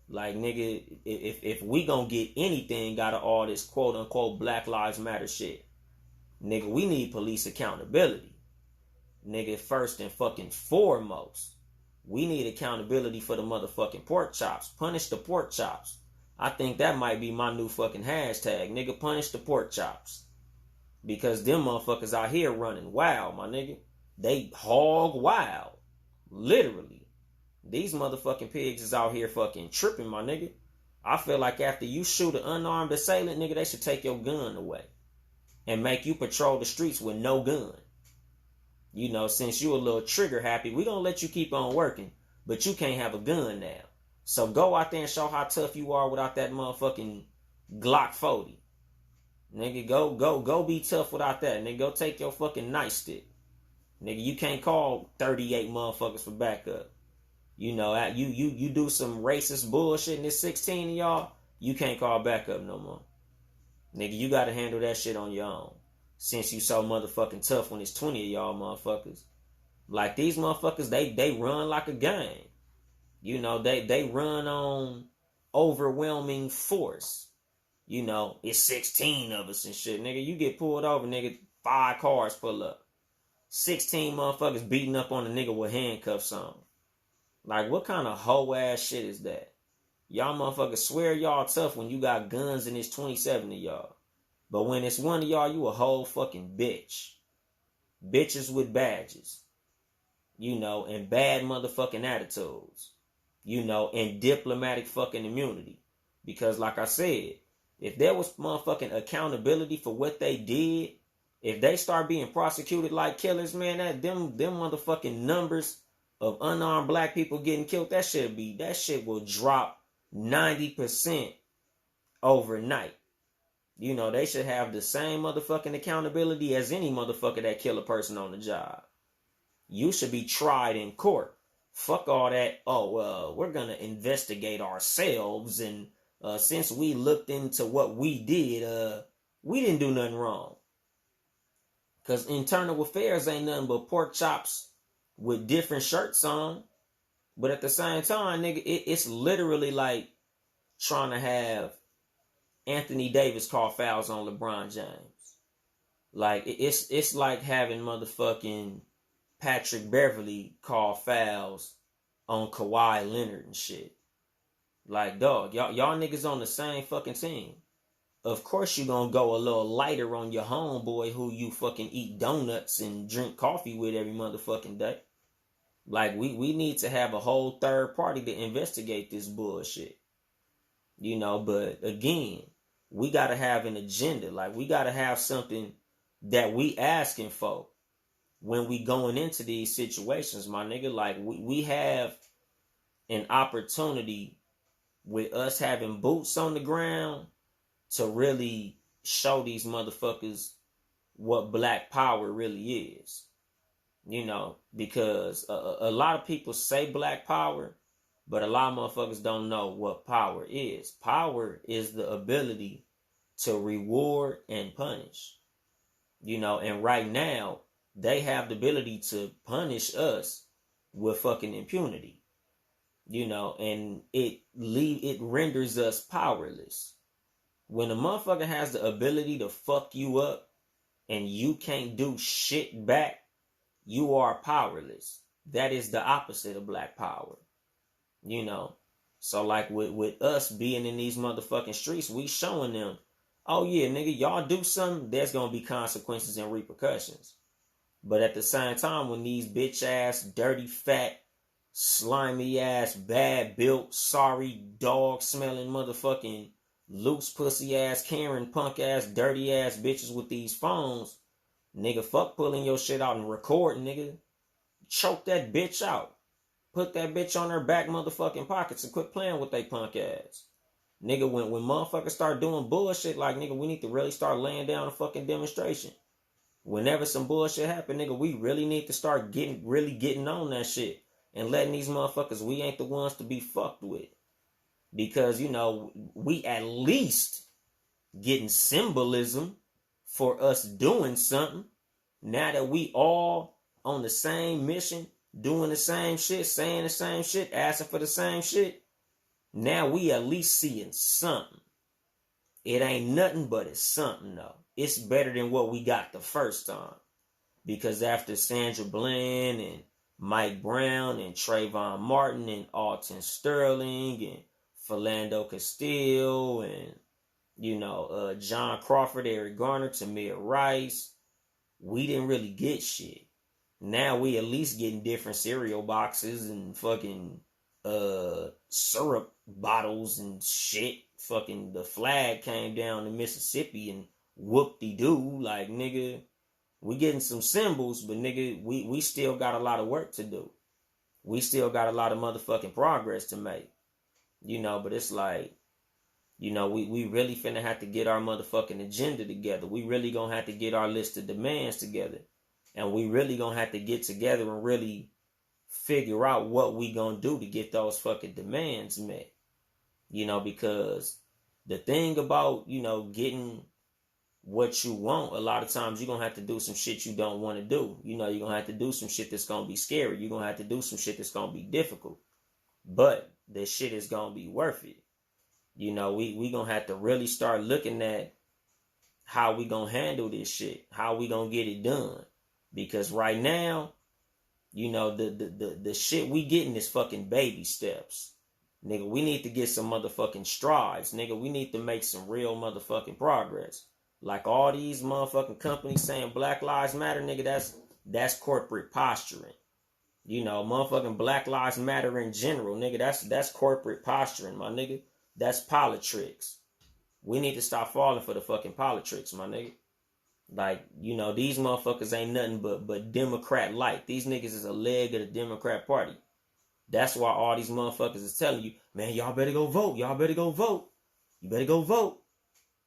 Like, nigga, if we gonna get anything out of all this quote unquote Black Lives Matter shit, nigga, we need police accountability. Nigga, first and fucking foremost, we need accountability for the motherfucking pork chops. Punish the pork chops. I think that might be my new fucking hashtag. Nigga, punish the pork chops. Because them motherfuckers out here running wild, my nigga. They hog wild. Literally. These motherfucking pigs is out here fucking tripping, my nigga. I feel like after you shoot an unarmed assailant, nigga, they should take your gun away. And make you patrol the streets with no gun. Since you a little trigger happy, we gonna let you keep on working. But you can't have a gun now. So go out there and show how tough you are without that motherfucking Glock 40. Nigga, go be tough without that. Nigga, go take your fucking nightstick. Nigga, you can't call 38 motherfuckers for backup. You know, you do some racist bullshit and it's 16 of y'all, you can't call backup no more. Nigga, you gotta handle that shit on your own. Since you so motherfucking tough when it's 20 of y'all motherfuckers. Like, these motherfuckers, they run like a game. You know, they run on overwhelming force. You know, it's 16 of us and shit. Nigga, you get pulled over, nigga, 5 cars pull up. 16 motherfuckers beating up on a nigga with handcuffs on. Like, what kind of hoe ass shit is that? Y'all motherfuckers swear y'all tough when you got guns and it's 27 of y'all. But when it's one of y'all, you a whole fucking bitch. Bitches with badges. You know, and bad motherfucking attitudes. You know, and diplomatic fucking immunity. Because like I said, if there was motherfucking accountability for what they did, if they start being prosecuted like killers, man, them motherfucking numbers of unarmed black people getting killed, that shit will drop 90% overnight. You know, they should have the same motherfucking accountability as any motherfucker that kill a person on the job. You should be tried in court. Fuck all that, we're gonna investigate ourselves, and since we looked into what we did, we didn't do nothing wrong. Because internal affairs ain't nothing but pork chops with different shirts on. But at the same time, nigga, it's literally like trying to have Anthony Davis call fouls on LeBron James. Like, it's like having motherfucking Patrick Beverly call fouls on Kawhi Leonard and shit. Like, dog, y'all niggas on the same fucking team. Of course you gonna go a little lighter on your homeboy who you fucking eat donuts and drink coffee with every motherfucking day. Like, we need to have a whole third party to investigate this bullshit. You know, but again, we gotta have an agenda. Like, we gotta have something that we asking for when we going into these situations, my nigga. Like, we have an opportunity with us having boots on the ground to really show these motherfuckers what black power really is. You know, because a lot of people say black power, but a lot of motherfuckers don't know what power is. Power is the ability to reward and punish. You know, and right now, they have the ability to punish us with fucking impunity. You know, and it renders us powerless. When a motherfucker has the ability to fuck you up and you can't do shit back, you are powerless. That is the opposite of black power. You know, so like with us being in these motherfucking streets, we showing them, oh yeah, nigga, y'all do something, there's gonna be consequences and repercussions. But at the same time, when these bitch ass, dirty, fat, slimy ass, bad built, sorry dog smelling motherfucking loose pussy ass, Karen punk ass, dirty ass bitches with these phones, nigga, fuck pulling your shit out and recording, nigga. Choke that bitch out. Put that bitch on her back motherfucking pockets and quit playing with they punk ass. Nigga, when motherfuckers start doing bullshit, like, nigga, we need to really start laying down a fucking demonstration. Whenever some bullshit happen, nigga, we really need to start getting on that shit and letting these motherfuckers, we ain't the ones to be fucked with. Because, you know, we at least getting symbolism for us doing something. Now that we all on the same mission, doing the same shit, saying the same shit, asking for the same shit, now we at least seeing something. It ain't nothing, but it's something, though. It's better than what we got the first time. Because after Sandra Bland and Mike Brown and Trayvon Martin and Alton Sterling and Philando Castile and, you know, John Crawford, Eric Garner, Tamir Rice, we didn't really get shit. Now we at least getting different cereal boxes and fucking syrup bottles and shit. Fucking the flag came down to Mississippi and whoop-de-doo. Like, nigga, we getting some symbols, but nigga, we still got a lot of work to do. We still got a lot of motherfucking progress to make. You know, but it's like, You know, we really finna have to get our motherfucking agenda together. We really gonna have to get our list of demands together. And we really gonna have to get together and really figure out what we gonna do to get those fucking demands met. You know, because the thing about, you know, getting what you want, a lot of times you're gonna have to do some shit you don't want to do. You know, you're gonna have to do some shit that's gonna be scary. You're gonna have to do some shit that's gonna be difficult. But the shit is gonna be worth it. You know, we gonna have to really start looking at how we gonna handle this shit, how we gonna get it done. Because right now, you know, the shit we getting is fucking baby steps. Nigga, we need to get some motherfucking strides. Nigga, we need to make some real motherfucking progress. Like all these motherfucking companies saying Black Lives Matter, nigga, that's corporate posturing. You know, motherfucking Black Lives Matter in general, nigga, that's corporate posturing, my nigga. That's politics. We need to stop falling for the fucking politics, my nigga. Like, you know, these motherfuckers ain't nothing but Democrat-like. These niggas is a leg of the Democrat Party. That's why all these motherfuckers is telling you, man, y'all better go vote. Y'all better go vote. You better go vote.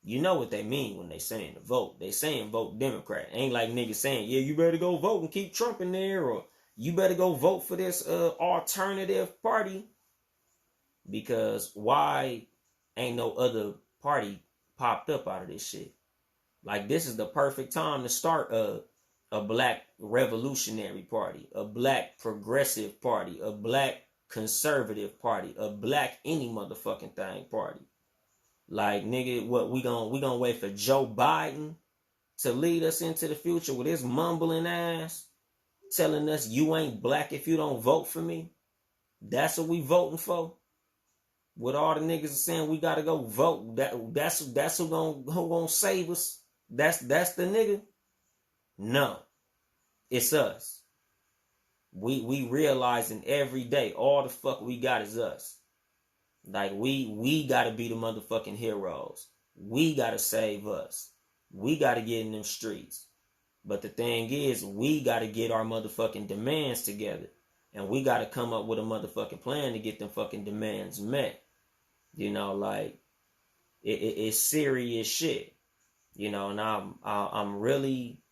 You know what they mean when they saying to vote. They saying vote Democrat. Ain't like niggas saying, yeah, you better go vote and keep Trump in there, or you better go vote for this alternative party. Because why ain't no other party popped up out of this shit? Like, this is the perfect time to start a black revolutionary party, a black progressive party, a black conservative party, a black any motherfucking thing party. Like, nigga, what we gonna wait for Joe Biden to lead us into the future with his mumbling ass telling us you ain't black if you don't vote for me? That's what we voting for? With all the niggas saying we gotta go vote, that's who gonna save us? That's the nigga? No. It's us. We realizing every day all the fuck we got is us. Like, we gotta be the motherfucking heroes. We gotta save us. We gotta get in them streets. But the thing is, we gotta get our motherfucking demands together. And we gotta come up with a motherfucking plan to get them fucking demands met. You know, like, it's serious shit. You know, and I'm really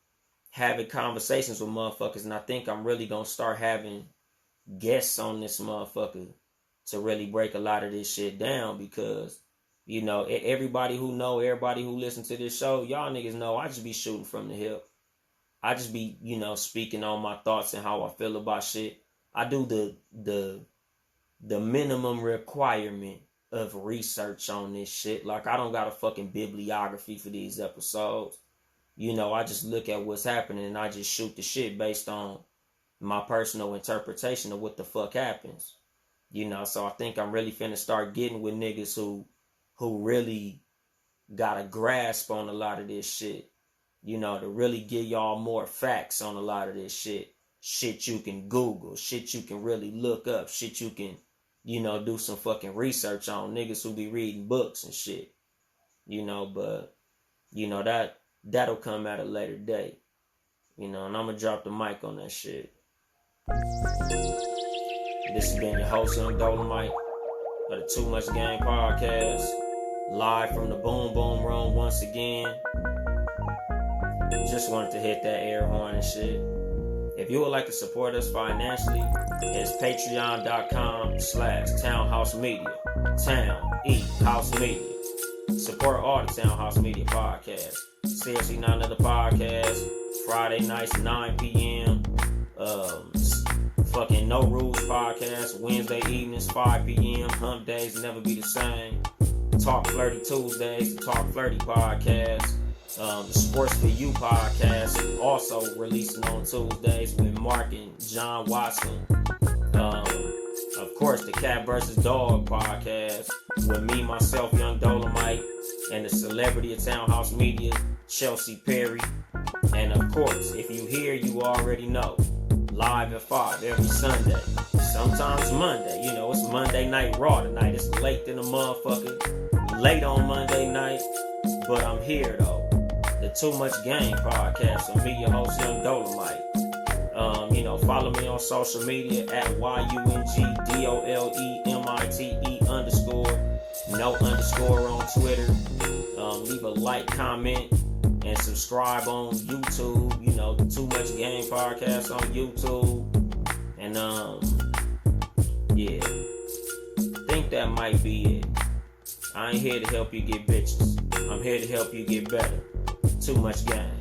having conversations with motherfuckers, and I think I'm really gonna start having guests on this motherfucker to really break a lot of this shit down, because, you know, everybody who listens to this show, y'all niggas know I just be shooting from the hip. I just be, you know, speaking on my thoughts and how I feel about shit. I do the minimum requirement of research on this shit. Like, I don't got a fucking bibliography for these episodes. You know, I just look at what's happening and I just shoot the shit based on my personal interpretation of what the fuck happens. You know, so I think I'm really finna start getting with niggas who really got a grasp on a lot of this shit. You know, to really give y'all more facts on a lot of this shit. Shit you can Google. Shit you can really look up. Shit you can, you know, do some fucking research on. Niggas who be reading books and shit. You know, but, you know, that'll come at a later date. You know, and I'm gonna drop the mic on that shit. This has been your host, Yung Dolemite, of the Too Much Game Podcast. Live from the Boom Boom Room once again. Just wanted to hit that air horn and shit. If you would like to support us financially, it's patreon.com/Townhouse Media. Town, E, House Media. Support all the Townhouse Media podcasts. CFC Not Another Podcast, Friday nights, 9 p.m. Fucking No Rules Podcast, Wednesday evenings, 5 p.m. Hump Days Never Be the Same. Talk Flirty Tuesdays, the Talk Flirty Podcast. The Sports for You podcast, also releasing on Tuesdays with Mark and John Watson. Of course, the Cat vs. Dog podcast with me, myself, Yung Dolemite, and the celebrity of Townhouse Media, Chelsea Perry. And of course, if you hear, you already know. Live at 5 every Sunday. Sometimes Monday. You know, it's Monday Night Raw tonight. It's late in the motherfucker. Late on Monday night. But I'm here, though. The Too Much Game podcast. I'm me, your host, Yung Dolemite. You know, follow me on social media at YUNGDOLEMITE_. No__ on Twitter. Leave a like, comment, and subscribe on YouTube. You know, the Too Much Game podcast on YouTube. And yeah, I think that might be it. I ain't here to help you get bitches. I'm here to help you get better. Too much game.